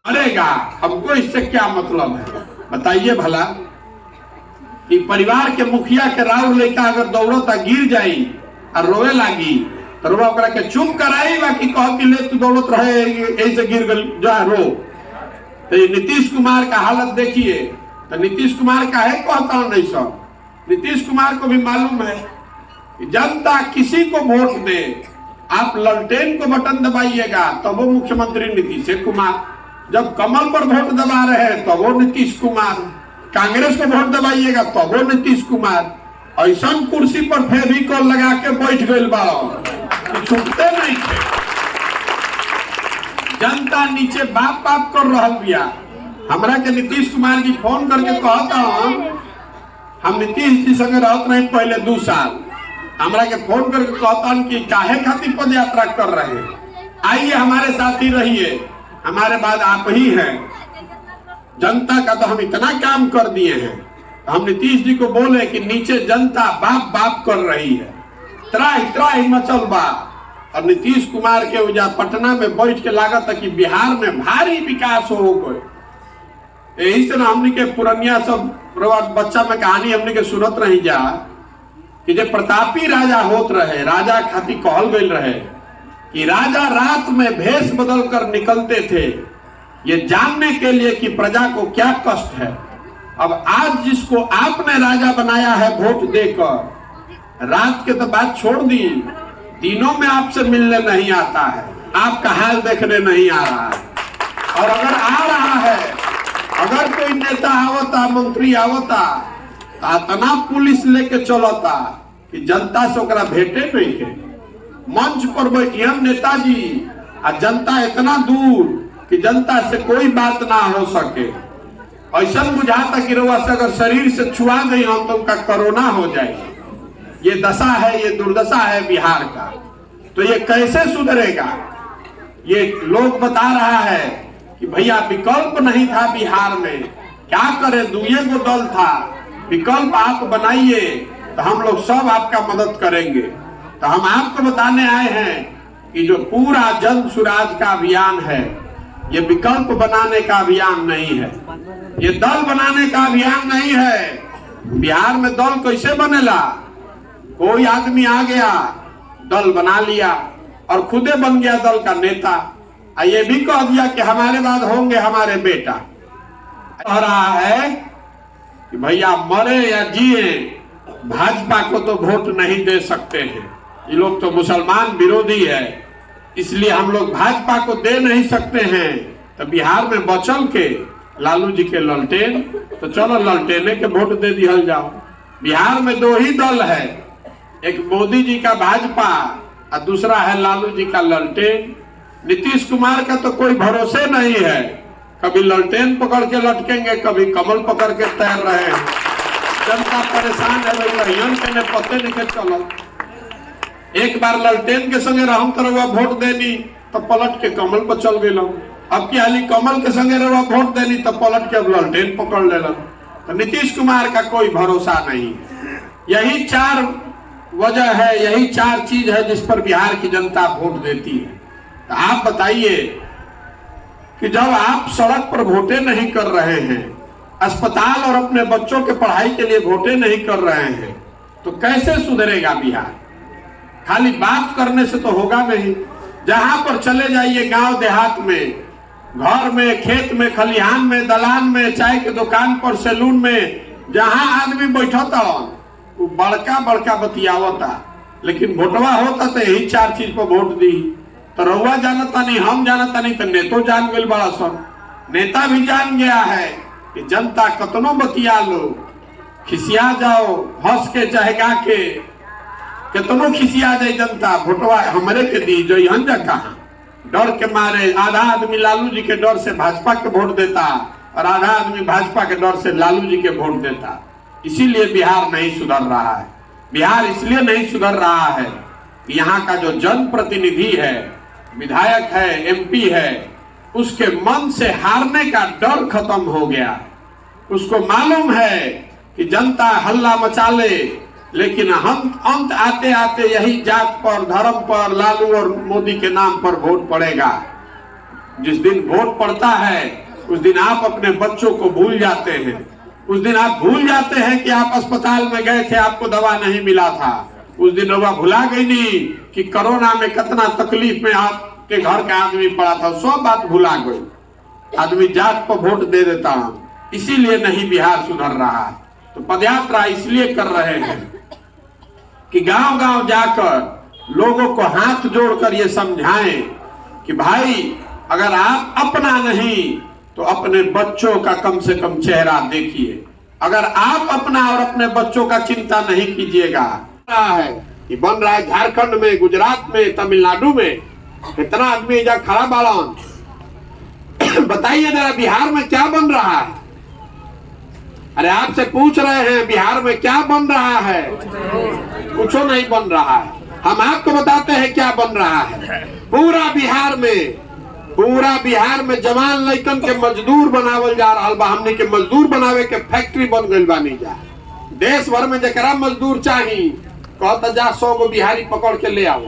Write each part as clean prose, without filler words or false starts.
अरेगा, हमको इससे क्या मतलब है बताइए भला। कि परिवार के मुखिया के राव लेकर अगर दौड़ता गिर जाई और रोवे लागी तो रोवा ओकरा के चुप कराई, बाकी कह कि ले तू दौड़त रहे ऐसे गिर गल जा रो। तो ये नीतीश कुमार का हालत देखिए। तो नीतीश कुमार का है कहता हूं नहीं सब, नीतीश कुमार को भी मालूम है कि जनता किसी को वोट दे, आप ललटेन को बटन दबाइएगा तो वो मुख्यमंत्री नीतीश कुमार, जब कमल पर वोट दबा रहे हैं तो वो नीतीश कुमार, कांग्रेस को वोट दबाइएगा तो वो नीतीश कुमार। ऐसा कुर्सी पर फेविकोल लगा के बैठ गए बाड़ो छूटते नहीं थे। जनता नीचे बाप बाप कर रहा बिया। हमरा के नीतीश कुमार जी फोन करके कहता हम नीतीश जी संगे रहत नहीं पहले 2 साल, हमरा के फोन करके कहता कि काहे खातिर पद यात्रा कर रहे हैं, आइए हमारे साथ ही रहिए, हमारे बाद आप ही हैं। जनता का तो हम इतना काम कर दिए हैं। हम नीतीश जी को बोले कि नीचे जनता बाप बाप कर रही है, त्राही त्राही मचल बा। और नीतीश कुमार के उजा पटना में बैठ के लागत है कि बिहार में भारी विकास हो गए। यही से ना हमने के पुरनिया सब बच्चा में कहानी हमने के सुनत रही जा कि जब प्रतापी राजा होत रहे, राजा खातिर कहल गई रहे कि राजा रात में भेष बदल कर निकलते थे ये जानने के लिए कि प्रजा को क्या कष्ट है। अब आज जिसको आपने राजा बनाया है वोट देकर, रात के तो बात छोड़ दी, दिनों में आपसे मिलने नहीं आता है, आपका हाल देखने नहीं आ रहा है। और अगर आ रहा है, अगर कोई नेता आवता, मंत्री आवता, इतना पुलिस लेके चलता कि जनता से ओकरा भेंटे नहीं के। मंच पर बैठिए नेताजी और जनता इतना दूर कि जनता से कोई बात ना हो सके। ऐसा बुझाता कि रउआ से अगर शरीर से छुआ गई हम तो उनका कोरोना हो जाएगा। ये दशा है, ये दुर्दशा है बिहार का। तो ये कैसे सुधरेगा? ये लोग बता रहा है कि भैया विकल्प नहीं था बिहार में, क्या करे, 2 दल था, विकल्प आप बनाइए तो हम लोग सब आपका मदद करेंगे। तो हम आपको बताने आए हैं कि जो पूरा जन सुराज का अभियान है ये विकल्प बनाने का अभियान नहीं है, ये दल बनाने का अभियान नहीं है। बिहार में दल कैसे बनेला? कोई आदमी आ गया, दल बना लिया और खुदे बन गया दल का नेता, और ये भी कह दिया कि हमारे बाद होंगे हमारे बेटा। कह रहा है कि भैया मरे या जिए भाजपा को तो वोट नहीं दे सकते हैं, ये लोग तो मुसलमान विरोधी है, इसलिए हम लोग भाजपा को दे नहीं सकते हैं। तो बिहार में बचल के लालू जी के ललटेन, तो चलो ललटेने के वोट दे दिया जाओ। बिहार में 2 ही दल है, एक मोदी जी का भाजपा और दूसरा है लालू जी का ललटेन। नीतीश कुमार का तो कोई भरोसे नहीं है, कभी ललटेन पकड़ के लटकेंगे, कभी कमल पकड़ के तैर रहे हैं। जनता परेशान है, भाई के पत्ते नहीं चलो। एक बार ललटेन के संगे रहम तरवा वोट देनी तो पलट के कमल पर चल गए। अब की हाली कमल के संगे रवा वोट देनी तो पलट के अब ललटेन पकड़ ले। तो नीतीश कुमार का कोई भरोसा नहीं। यही 4 वजह है, यही 4 चीज है जिस पर बिहार की जनता वोट देती है। तो आप बताइए कि जब आप सड़क पर वोटे नहीं कर रहे हैं, अस्पताल और अपने बच्चों के पढ़ाई के लिए वोटे नहीं कर रहे हैं, तो कैसे सुधरेगा बिहार? खाली बात करने से तो होगा नहीं। जहां पर चले जाइए, गांव देहात में, घर में, खेत में, खलिहान में, दलान में, चाय के दुकान पर, सैलून में, जहां आदमी बैठता वो बड़का बड़का बतियावता, लेकिन वोटवा होता तो यही 4 चीज पर वोट दी। तो रउआ जानता नहीं, हम जानता नहीं, तो नेतो जान गए बड़ा सब। नेता भी जान गया है कि जनता कतनो बतिया लो, खिसिया जाओ, हंस के चाहे गा के, कितनों खिसिया जाए जनता, वोटवा हमरे के दी जो यहाँ जा कहा। डर के मारे आधा आदमी लालू जी के डर से भाजपा के वोट देता और आधा आदमी भाजपा के डर से लालू जी के वोट देता। इसीलिए बिहार नहीं सुधर रहा है। बिहार इसलिए नहीं सुधर रहा है कि यहाँ का जो जनप्रतिनिधि है, विधायक है, MP है, उसके मन से हारने का डर खत्म हो गया। उसको मालूम है कि जनता हल्ला मचा ले, लेकिन हम अंत आते आते यही जात पर, धर्म पर, लालू और मोदी के नाम पर वोट पड़ेगा। जिस दिन वोट पड़ता है उस दिन आप अपने बच्चों को भूल जाते हैं। उस दिन आप भूल जाते हैं कि आप अस्पताल में गए थे, आपको दवा नहीं मिला था। उस दिन रउआ भुला गई नहीं कि कोरोना में कितना तकलीफ में आपके घर का आदमी पड़ा था। सब बात भुला गई। आदमी जात पर वोट दे देता हूं, इसीलिए नहीं बिहार सुधर रहा। तो पदयात्रा इसलिए कर रहे हैं कि गांव गांव जाकर लोगों को हाथ जोड़कर ये समझाएं कि भाई अगर आप अपना नहीं तो अपने बच्चों का कम से कम चेहरा देखिए। अगर आप अपना और अपने बच्चों का चिंता नहीं कीजिएगा, है ये बन रहा है झारखंड में, गुजरात में, तमिलनाडु में, कितना आदमी इधर खड़ा बालन। बताइए जरा बिहार में क्या बन रहा है? अरे आपसे पूछ रहे हैं बिहार में क्या बन रहा है? कुछ नहीं बन रहा है। हम आपको बताते हैं क्या बन रहा है। पूरा बिहार में जवान लड़कन के मजदूर बनावल जा रहा बा। हमने के मजदूर बनावे के फैक्ट्री बन गई बानी जा। देश भर में जरा मजदूर चाहिए कहता जा 100 गो बिहारी पकड़ के ले आओ।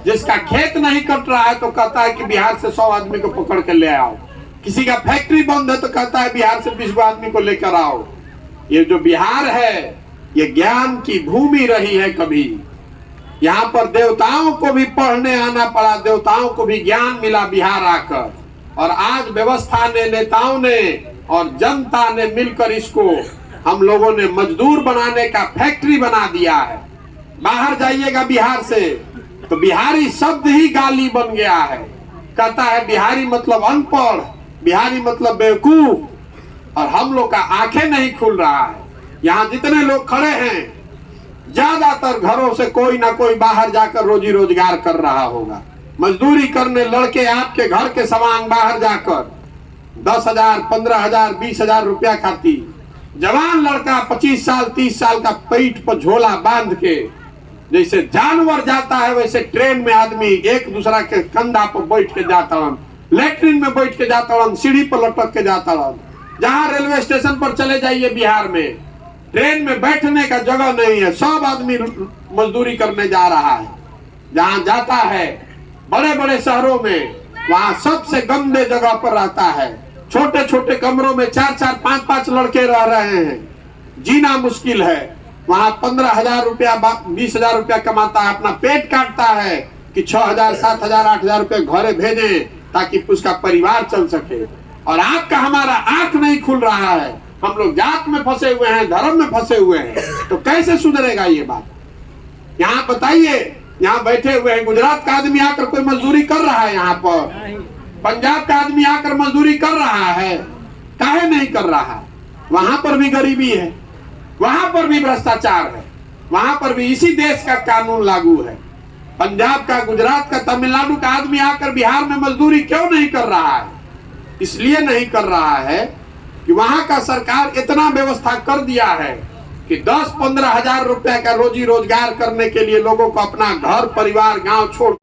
जिसका खेत नहीं कट रहा है तो कहता है कि बिहार से 100 आदमी को पकड़ के ले आओ। किसी का फैक्ट्री बंद है तो कहता है बिहार से 20 आदमी को लेकर आओ। ये जो बिहार है ये ज्ञान की भूमि रही है। कभी यहाँ पर देवताओं को भी पढ़ने आना पड़ा, देवताओं को भी ज्ञान मिला बिहार आकर। और आज व्यवस्था ने, नेताओं ने और जनता ने मिलकर इसको हम लोगों ने मजदूर बनाने का फैक्ट्री बना दिया है। बाहर जाइएगा बिहार से तो बिहारी शब्द ही गाली बन गया है। कहता है बिहारी मतलब अनपढ़, बिहारी मतलब बेवकूफ। और हम लोग का आंखें नहीं खुल रहा है। यहाँ जितने लोग खड़े हैं ज्यादातर घरों से कोई ना कोई बाहर जाकर रोजी रोजगार कर रहा होगा। मजदूरी करने लड़के आपके घर के समान बाहर जाकर 10,000, 15,000, 20,000 रुपया खाती। जवान लड़का 25 साल 30 साल का पेट पर झोला बांध के जैसे जानवर जाता है वैसे ट्रेन में आदमी एक दूसरा के कंधा पर बैठ के जाता हन, लेटरिन में बैठ के जाता हन, सीढ़ी पर लटक के जाता हन। जहाँ रेलवे स्टेशन पर चले जाइए बिहार में ट्रेन में बैठने का जगह नहीं है। सब आदमी मजदूरी करने जा रहा है। जहाँ जाता है बड़े बड़े शहरों में वहाँ सबसे गंदे जगह पर रहता है। छोटे छोटे कमरों में 4-4, 5-5 लड़के रह रहे हैं। जीना मुश्किल है। वहाँ 15,000 रुपया 20,000 रुपया कमाता है, अपना पेट काटता है कि 6,000, 7,000, 8,000 रुपये घरे भेजें ताकि उसका परिवार चल सके। और आपका हमारा आंख नहीं खुल रहा है। हम लोग जात में फंसे हुए हैं, धर्म में फंसे हुए हैं। तो कैसे सुधरेगा ये बात? यहाँ बताइए, यहाँ बैठे हुए हैं गुजरात का आदमी आकर कोई मजदूरी कर रहा है? यहाँ पर पंजाब का आदमी आकर मजदूरी कर रहा है? काहे नहीं कर रहा? वहां पर भी गरीबी है, वहां पर भी भ्रष्टाचार है, वहां पर भी इसी देश का कानून लागू है। पंजाब का, गुजरात का, तमिलनाडु का आदमी आकर बिहार में मजदूरी क्यों नहीं कर रहा है? इसलिए नहीं कर रहा है कि वहां का सरकार इतना व्यवस्था कर दिया है कि 10-15 हजार रुपया का रोजी रोजगार करने के लिए लोगों को अपना घर परिवार गांव छोड़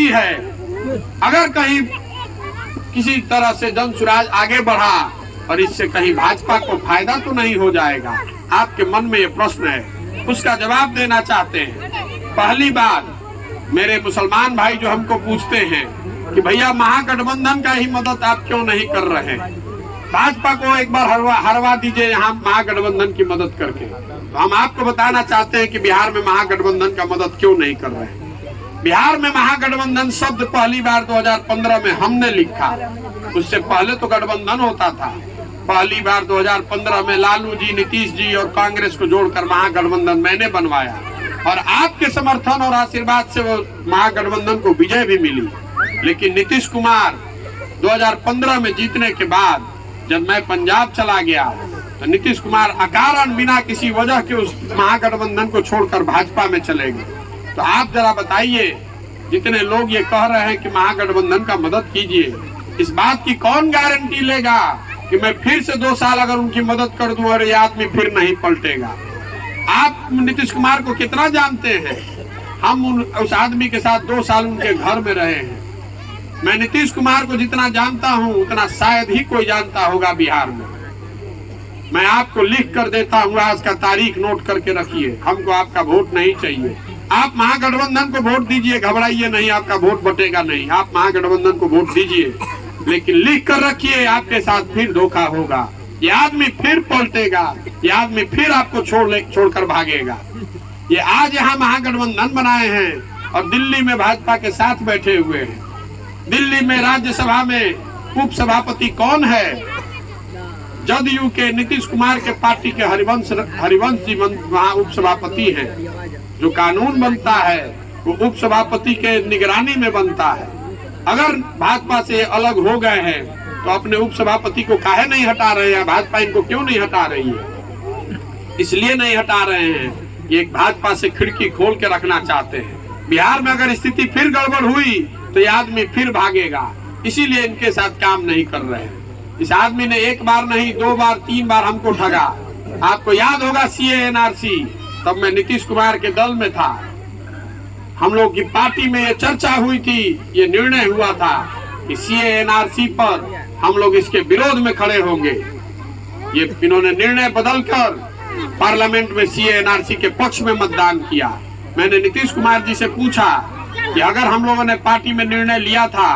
है। अगर कहीं किसी तरह से जन सुराज आगे बढ़ा और इससे कहीं भाजपा को फायदा तो नहीं हो जाएगा? आपके मन में ये प्रश्न है, उसका जवाब देना चाहते हैं। पहली बात, मेरे मुसलमान भाई जो हमको पूछते हैं कि भैया महागठबंधन का ही मदद आप क्यों नहीं कर रहे हैं, भाजपा को एक बार हरवा दीजिए यहाँ महागठबंधन की मदद करके। तो हम आपको बताना चाहते हैं कि बिहार में महागठबंधन का मदद क्यों नहीं कर रहे हैं। बिहार में महागठबंधन शब्द पहली बार 2015 में हमने लिखा, उससे पहले तो गठबंधन होता था। पहली बार 2015 में लालू जी, नीतीश जी और कांग्रेस को जोड़कर महागठबंधन मैंने बनवाया और आपके समर्थन और आशीर्वाद से वो महागठबंधन को विजय भी मिली। लेकिन नीतीश कुमार 2015 में जीतने के बाद जब मैं पंजाब चला गया तो नीतीश कुमार अकारण बिना किसी वजह के उस महागठबंधन को छोड़कर भाजपा में चले गए। तो आप जरा बताइए, जितने लोग ये कह रहे हैं कि महागठबंधन का मदद कीजिए, इस बात की कौन गारंटी लेगा कि मैं फिर से 2 साल अगर उनकी मदद कर दूं और ये आदमी फिर नहीं पलटेगा। आप नीतीश कुमार को कितना जानते हैं? हम उस आदमी के साथ 2 साल उनके घर में रहे हैं। मैं नीतीश कुमार को जितना जानता हूं उतना शायद ही कोई जानता होगा बिहार में। मैं आपको लिख कर देता हूँ, आज का तारीख नोट करके रखिए। हमको आपका वोट नहीं चाहिए। आप महागठबंधन को वोट दीजिए, घबराइए नहीं, आपका वोट बटेगा नहीं। आप महागठबंधन को वोट दीजिए, लेकिन लिख कर रखिए आपके साथ फिर धोखा होगा। ये आदमी फिर पलटेगा, ये आदमी फिर आपको छोड़कर भागेगा। ये आज यहाँ महागठबंधन बनाए हैं और दिल्ली में भाजपा के साथ बैठे हुए हैं। दिल्ली में राज्यसभा में उप सभापति कौन है? जदयू के नीतीश कुमार के पार्टी के हरिवंश जी वहाँ उप सभापति हैं। जो कानून बनता है वो उप सभापति के निगरानी में बनता है। अगर भाजपा से अलग हो गए हैं तो अपने उप सभापति को काहे नहीं हटा रहे हैं? भाजपा इनको क्यों नहीं हटा रही है? इसलिए नहीं हटा रहे हैं, ये भाजपा से खिड़की खोल के रखना चाहते हैं। बिहार में अगर स्थिति फिर गड़बड़ हुई तो ये आदमी फिर भागेगा, इसीलिए इनके साथ काम नहीं कर रहे हैं। इस आदमी ने 1 बार नहीं 2 बार 3 बार हमको ठगा। आपको याद होगा सीए एनआरसी, तब मैं नीतीश कुमार के दल में था। हम लोग की पार्टी में ये चर्चा हुई थी, ये निर्णय हुआ था कि सीए एनआरसी पर हम लोग इसके विरोध में खड़े होंगे। ये इन्होंने निर्णय बदलकर पार्लियामेंट में सीए एनआरसी के पक्ष में मतदान किया। मैंने नीतीश कुमार जी से पूछा कि अगर हम लोगों ने पार्टी में निर्णय लिया था